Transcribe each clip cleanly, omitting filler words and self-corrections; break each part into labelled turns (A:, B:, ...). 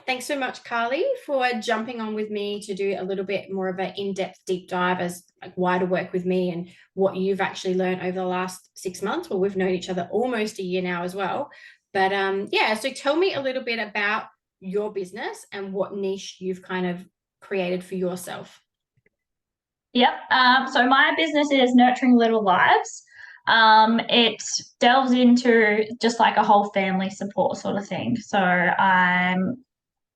A: Thanks so much, Carly, for jumping on with me to do a little bit more of an in-depth deep dive as like why to work with me and what you've actually learned over the last 6 months. Well, we've known each other almost a year now as well. But yeah, so tell me a little bit about your business and what niche you've kind of created for yourself.
B: Yep. So my business is Nurturing Little Lives. It delves into just like a whole family support sort of thing. So I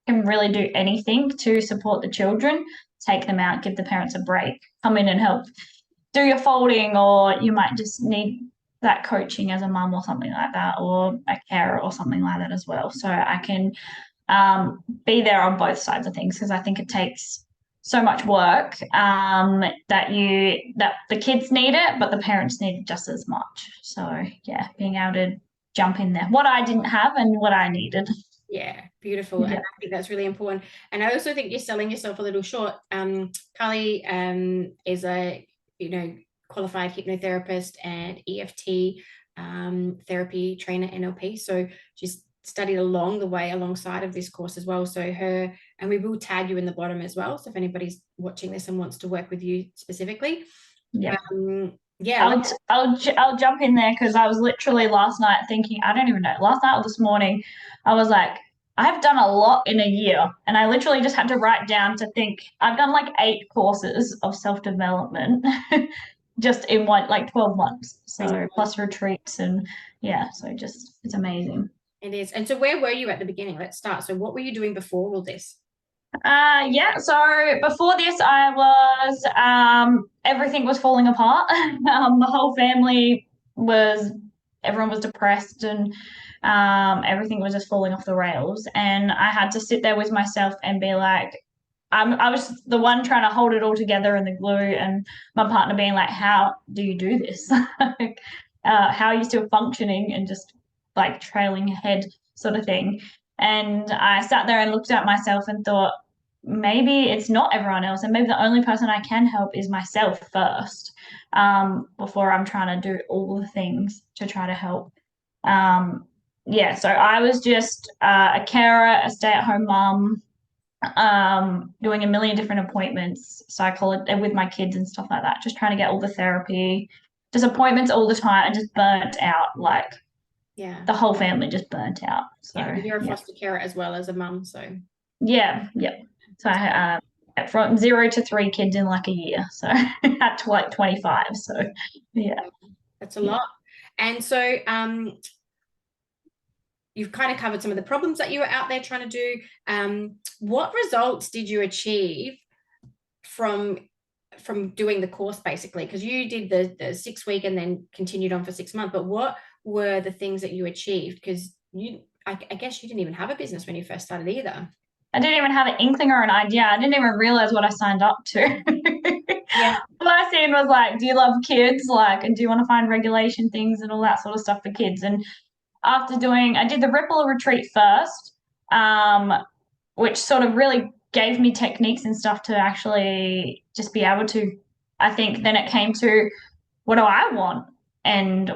B: can really do anything to support the children, take them out, give the parents a break, come in and help do your folding, or you might just need that coaching as a mum or something like that, or a carer or something like that as well. So I can be there on both sides of things because I think it takes so much work that the kids need it, but the parents need it just as much. So yeah, being able to jump in there, what I didn't have and what I needed.
A: Yeah, beautiful. And
B: Yeah.
A: I think that's really important. And I also think you're selling yourself a little short. Carly is a, qualified hypnotherapist and EFT therapy trainer, NLP. So she's studied along the way alongside of this course as well. So and we will tag you in the bottom as well. So if anybody's watching this and wants to work with you specifically,
B: Yeah.
A: yeah,
B: I'll jump in there because I was literally last night thinking, I don't even know, last night or this morning, I was like, I've done a lot in a year. And I literally just had to write down to think I've done like 8 courses of self-development just in like 12 months. So plus retreats and yeah, so just it's amazing.
A: it is. And so where were you at the beginning? Let's start. So what were you doing before all this?
B: Yeah, so before this, I was everything was falling apart. The whole family was everyone was depressed and everything was just falling off the rails. And I had to sit there with myself and be like, I was the one trying to hold it all together and the glue, and my partner being like, "How do you do this? Like, how are you still functioning and just like trailing ahead, sort of thing?" And I sat there and looked at myself and thought, maybe it's not everyone else, and maybe the only person I can help is myself first, before I'm trying to do all the things to try to help. Yeah, so I was just a carer, a stay-at-home mum, doing a million different appointments, psychology with my kids and stuff like that, just trying to get all the therapy, just appointments all the time, and just burnt out. Like
A: Yeah.
B: the whole family just burnt out. So
A: Yeah, you're a
B: yeah,
A: foster carer as well as a mum, so
B: yeah, yeah. So I from 0 to 3 kids in like a year. So at like 25. So yeah,
A: that's a
B: yeah.
A: lot. And so you've kind of covered some of the problems that you were out there trying to do. What results did you achieve from doing the course basically? Because you did the 6 week and then continued on for 6 months, but what were the things that you achieved? Because I guess you didn't even have a business when you first started either.
B: I didn't even have an inkling or an idea. I didn't even realize what I signed up to.
A: Yeah.
B: All I seen was like, do you love kids? Like, and do you want to find regulation things and all that sort of stuff for kids? And I did the Ripple retreat first, which sort of really gave me techniques and stuff to actually just be able to. I think then it came to what do I want and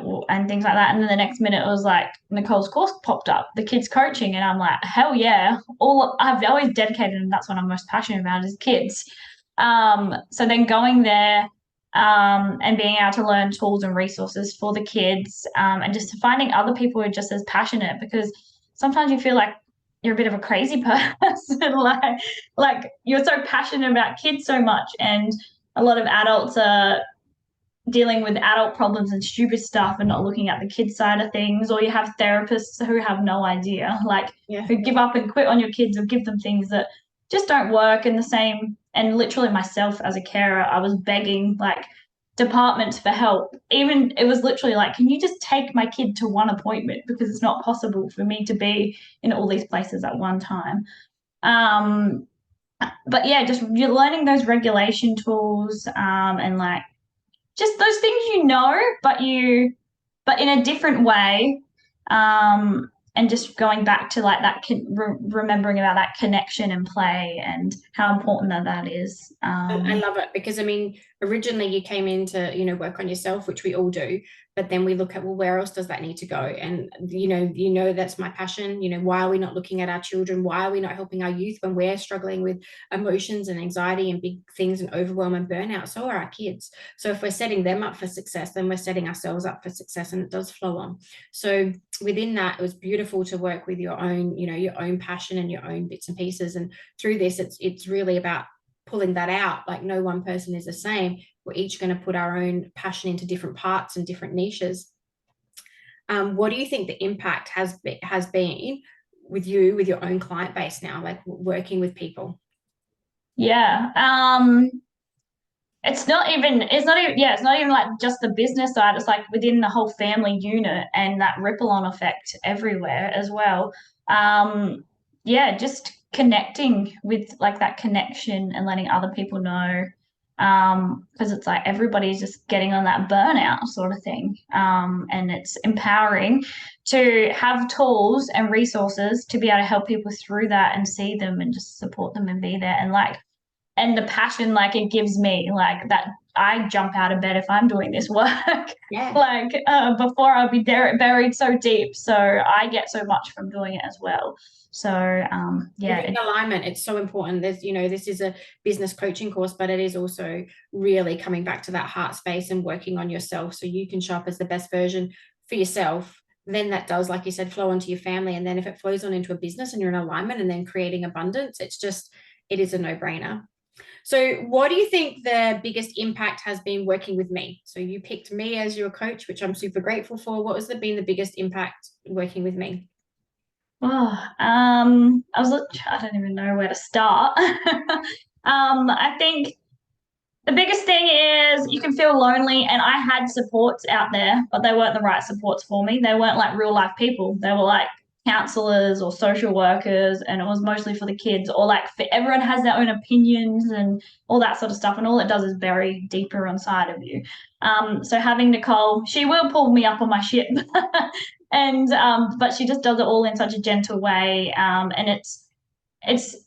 B: things like that. And then the next minute it was like Nicole's course popped up, the kids coaching, and I'm like, hell yeah! All I've always dedicated, and that's what I'm most passionate about is kids. So then going there and being able to learn tools and resources for the kids, and just finding other people who are just as passionate, because sometimes you feel like you're a bit of a crazy person, like you're so passionate about kids so much, and a lot of adults are dealing with adult problems and stupid stuff and not looking at the kids side of things, or you have therapists who have no idea, like
A: Yeah.
B: who give up and quit on your kids or give them things that just don't work. And the same, and literally myself as a carer, I was begging like departments for help. Even it was literally like, can you just take my kid to one appointment, because it's not possible for me to be in all these places at one time. But yeah, just you're learning those regulation tools, and like just those things, but in a different way, and just going back to like that remembering about that connection and play and how important that is.
A: I love it because I mean, originally you came in to, work on yourself, which we all do. but then we look at, well, where else does that need to go? And that's my passion. Why are we not looking at our children? Why are we not helping our youth when we're struggling with emotions and anxiety and big things and overwhelm and burnout? So are our kids. So if we're setting them up for success, then we're setting ourselves up for success, and it does flow on. So within that, it was beautiful to work with your own passion and your own bits and pieces. And through this, it's really about pulling that out. Like, no one person is the same. We're each going to put our own passion into different parts and different niches. What do you think the impact has been with you, with your own client base now, like working with people?
B: Yeah. It's not even like just the business side. It's like within the whole family unit and that ripple on effect everywhere as well. Yeah, just connecting with like that connection and letting other people know. Because it's like everybody's just getting on that burnout sort of thing. And it's empowering to have tools and resources to be able to help people through that and see them and just support them and be there. And the passion like it gives me, like that I jump out of bed if I'm doing this work.
A: Yeah.
B: Like before I'll be buried so deep, so I get so much from doing it as well. So yeah,
A: Within alignment, it's so important. This is a business coaching course, but it is also really coming back to that heart space and working on yourself so you can show up as the best version for yourself. Then that does, like you said, flow onto your family. And then if it flows on into a business and you're in alignment and then creating abundance, it is a no-brainer. So what do you think the biggest impact has been working with me? So you picked me as your coach, which I'm super grateful for. What has been the biggest impact working with me?
B: I don't even know where to start. I think the biggest thing is you can feel lonely, and I had supports out there, but they weren't the right supports for me. They weren't like real life people. They were like counselors or social workers, and it was mostly for the kids, or like for everyone has their own opinions and all that sort of stuff. And all it does is bury deeper inside of you. So having Nicole, she will pull me up on my ship, and but she just does it all in such a gentle way. And it's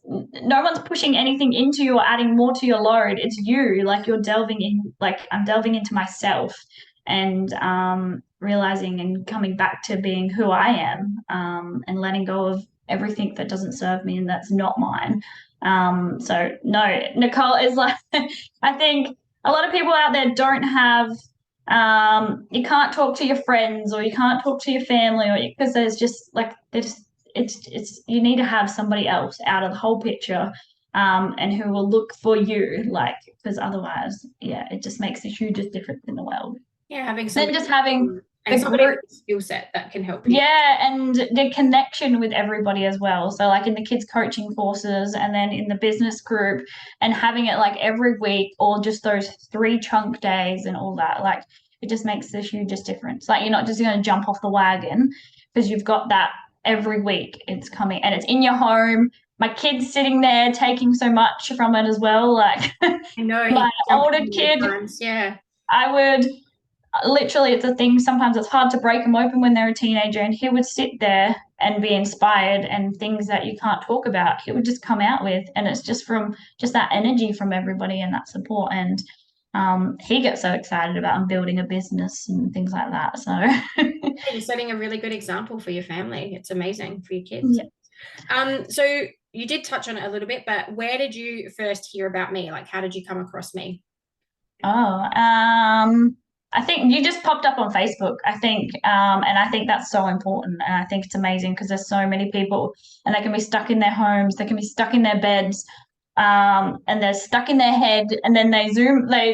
B: no one's pushing anything into you or adding more to your load. It's you, like you're delving in, like I'm delving into myself and realizing and coming back to being who I am, and letting go of everything that doesn't serve me and that's not mine. So no, Nicole is like I think a lot of people out there don't have you can't talk to your friends or you can't talk to your family or because there's just like there's it's you need to have somebody else out of the whole picture, and who will look for you, like because otherwise yeah it just makes the hugest difference in the world.
A: Yeah, having
B: Then
A: somebody
B: just having
A: and
B: the
A: somebody
B: group,
A: with a skill set that can help you.
B: yeah, and the connection with everybody as well. So like in the kids coaching courses and then in the business group and having it like every week or just those 3 chunk days and all that, like it just makes the hugest difference. Like you're not just going to jump off the wagon because you've got that every week. It's coming and it's in your home. My kid's sitting there taking so much from it as well. Like
A: I know he
B: my
A: jumped
B: older
A: in many
B: kid,
A: times. Yeah.
B: I would literally it's a thing sometimes it's hard to break them open when they're a teenager and he would sit there and be inspired and things that you can't talk about he would just come out with and it's just from just that energy from everybody and that support and he gets so excited about building a business and things like that so
A: Yeah, you're setting a really good example for your family. It's amazing for your kids.
B: yeah.
A: So you did touch on it a little bit, but where did you first hear about me? Like, how did you come across me?
B: Oh, I think you just popped up on Facebook, I think, and I think that's so important. And I think it's amazing because there's so many people and they can be stuck in their homes, they can be stuck in their beds, and they're stuck in their head, and then they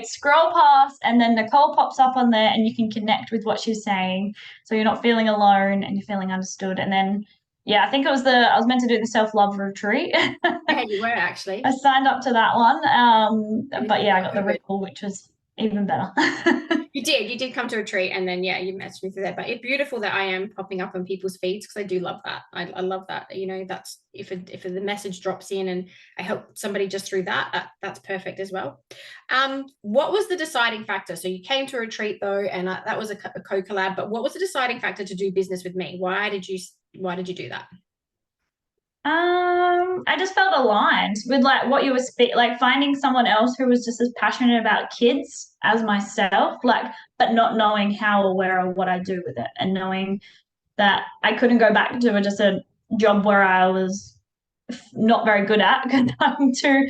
B: scroll past, and then Nicole pops up on there, and you can connect with what she's saying. So you're not feeling alone and you're feeling understood. And then, yeah, I think I was meant to do the self-love retreat.
A: Yeah, you were
B: I
A: actually.
B: signed up to that one. But yeah, I got the
A: COVID.
B: ripple, which was even better.
A: You did come to a treat, and then yeah, you messaged me through that. But it's beautiful that I am popping up on people's feeds because I do love that. I love that. That's if the message drops in and I help somebody just through that's perfect as well. What was the deciding factor? So you came to a retreat though, and that was a co-collab. But what was the deciding factor to do business with me? Why did you do that?
B: I just felt aligned with like what you were like finding someone else who was just as passionate about kids as myself, like, but not knowing how or where or what I do with it, and knowing that I couldn't go back to just a job where I was not very good at because I'm too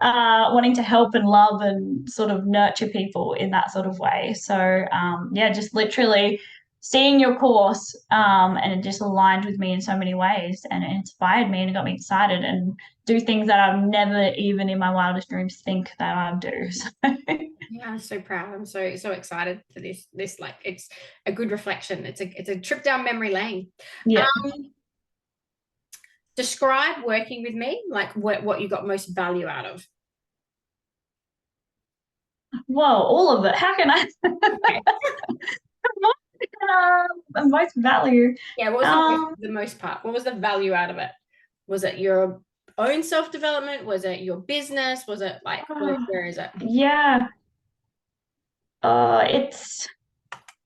B: wanting to help and love and sort of nurture people in that sort of way. So yeah, just literally seeing your course and it just aligned with me in so many ways, and it inspired me and it got me excited and do things that I've never even in my wildest dreams think that I'd do. So.
A: Yeah, I'm so proud. I'm so excited for this like it's a good reflection. It's a trip down memory lane.
B: Yeah.
A: Um, describe working with me, like what you got most value out of.
B: Whoa, all of it. How can I?
A: Okay.
B: Most value.
A: Yeah, what was
B: Um,
A: the most part? What was the value out of it? Was it your own self-development? Was it your business? Was it like where is it?
B: yeah. It's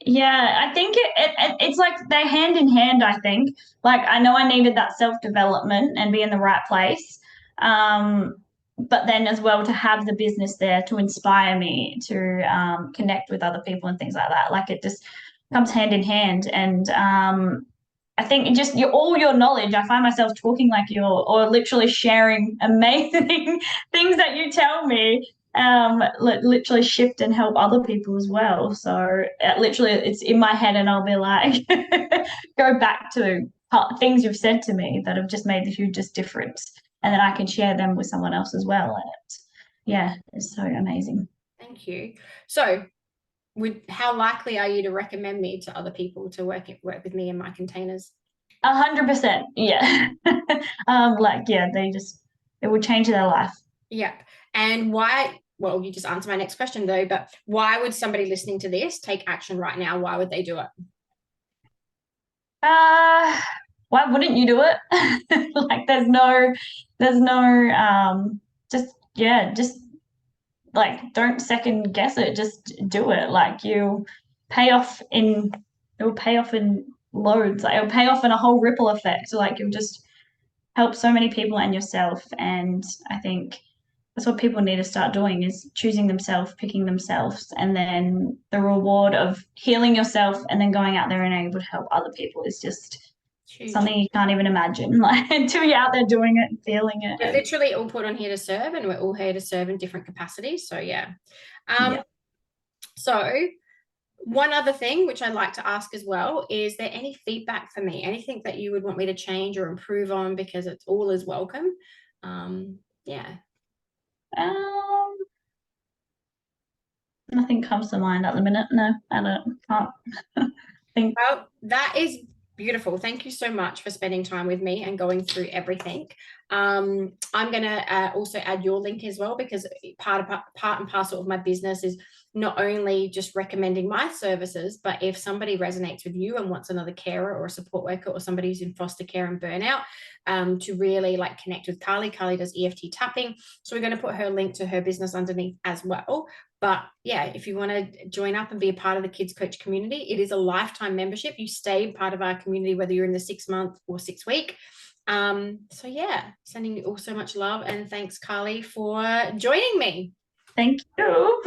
B: Yeah, I think it's like they're hand in hand, I think. Like I know I needed that self-development and be in the right place. Um, but then as well to have the business there to inspire me to connect with other people and things like that. Like it just comes hand in hand. And I think it just all your knowledge, I find myself talking like you or literally sharing amazing things that you tell me literally shift and help other people as well. So literally it's in my head and I'll be like go back to things you've said to me that have just made the hugest difference, and then I can share them with someone else as well. And yeah, it's so amazing.
A: Thank you. So, how likely are you to recommend me to other people to work with me in my containers?
B: 100%, yeah. Like yeah, it would change their life.
A: Yep. And why? Well, you just answered my next question though, but why would somebody listening to this take action right now? Why would they do it?
B: uh why wouldn't you do it? Like there's no just yeah, just like don't second guess it, just do it. Like pay off in it will pay off in loads, like it'll pay off in a whole ripple effect, like you'll just help so many people and yourself. And I think that's what people need to start doing, is choosing themselves, picking themselves, and then the reward of healing yourself and then going out there and able to help other people is just
A: It's huge.
B: something you can't even imagine, like until you're out there doing it and feeling it.
A: We're
B: And
A: literally all put on here to serve, and we're all here to serve in different capacities. So yeah. Um,
B: yeah.
A: so one other thing which I'd like to ask as well, is there any feedback for me? Anything that you would want me to change or improve on, because it's all is welcome. Yeah.
B: um Nothing comes to mind at the minute. No, I can't think.
A: Well, that is beautiful. Thank you so much for spending time with me and going through everything. I'm going to also add your link as well, because part and parcel of my business is not only just recommending my services, but if somebody resonates with you and wants another carer or a support worker or somebody who's in foster care and burnout, to really like connect with Carley. Carley does EFT tapping. So we're going to put her link to her business underneath as well. But yeah, if you want to join up and be a part of the Kids Coach community, it is a lifetime membership. You stay part of our community, whether you're in the 6 month or 6 week. So yeah, sending you all so much love, and thanks, Carley, for joining me.
B: Thank you.